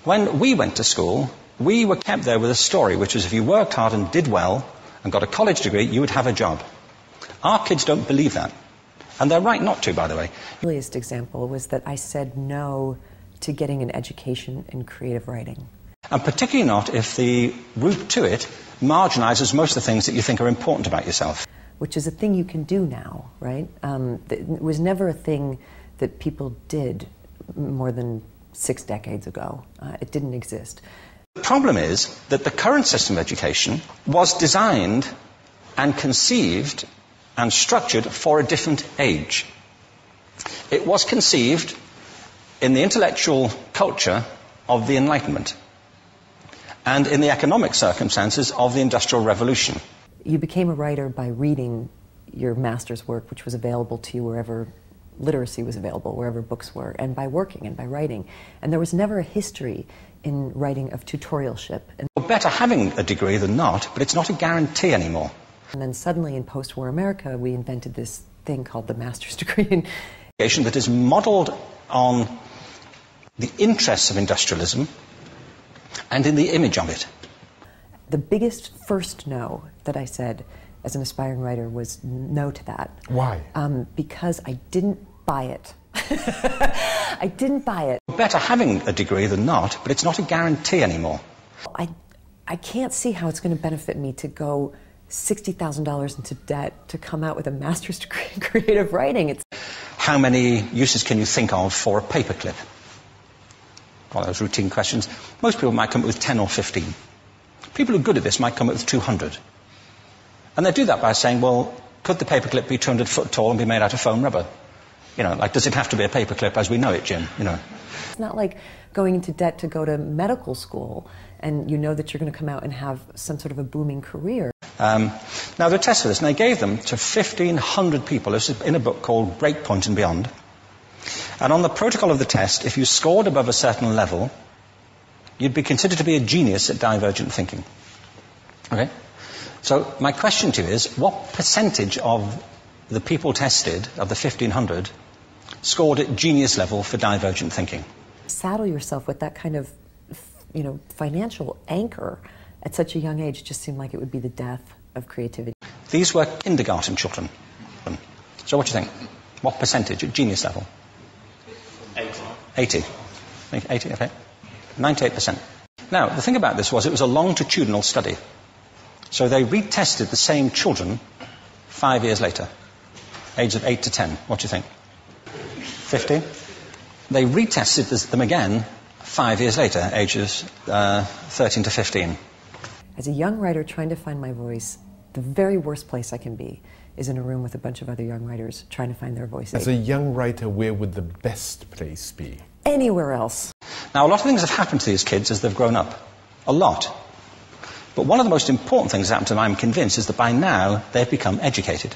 When we went to school, we were kept there with a story, which was if you worked hard and did well and got a college degree, you would have a job. Our kids don't believe that. And they're right not to, by the way. The earliest example was that I said no to getting an education in creative writing. And particularly not if the route to it marginalizes most of the things that you think are important about yourself. Which is a thing you can do now, right? It was never a thing that people did more than 6 decades ago. It didn't exist. The problem is that the current system of education was designed and conceived and structured for a different age. It was conceived in the intellectual culture of the Enlightenment and in the economic circumstances of the Industrial Revolution. You became a writer by reading your master's work, which was available to you wherever literacy was available, wherever books were, and by working and by writing. And there was never a history in writing of tutorialship. And better having a degree than not, but it's not a guarantee anymore. And then suddenly in post-war America, we invented this thing called the master's degree in education that is modeled on the interests of industrialism and in the image of it. The biggest first no that I said as an aspiring writer was no to that. Why? Because I didn't buy it. I didn't buy it. Better having a degree than not, but it's not a guarantee anymore. I can't see how it's going to benefit me to go $60,000 into debt to come out with a master's degree in creative writing. How many uses can you think of for a paperclip? Well, those routine questions. Most people might come up with 10 or 15. People who are good at this might come up with 200. And they do that by saying, well, could the paperclip be 200 foot tall and be made out of foam rubber? You know, like, does it have to be a paperclip as we know it, Jim? You know. It's not like going into debt to go to medical school and you know that you're going to come out and have some sort of a booming career. Now, there are tests for this, and they gave them to 1,500 people. This is in a book called Breakpoint and Beyond. And on the protocol of the test, if you scored above a certain level, you'd be considered to be a genius at divergent thinking. Okay? So my question to you is, what percentage of the people tested, of the 1,500, scored at genius level for divergent thinking? Saddle yourself with that kind of, financial anchor at such a young age just seemed like it would be the death of creativity. These were kindergarten children. So what do you think? What percentage at genius level? 80. 80, okay. 98%. Now, the thing about this was it was a longitudinal study. So they retested the same children 5 years later, ages of 8 to 10. What do you think? 15? They retested them again 5 years later, ages 13 to 15. As a young writer trying to find my voice, the very worst place I can be is in a room with a bunch of other young writers trying to find their voices. As a young writer, where would the best place be? Anywhere else. Now, a lot of things have happened to these kids as they've grown up. A lot. But one of the most important things that happened to them, I'm convinced, is that by now they've become educated.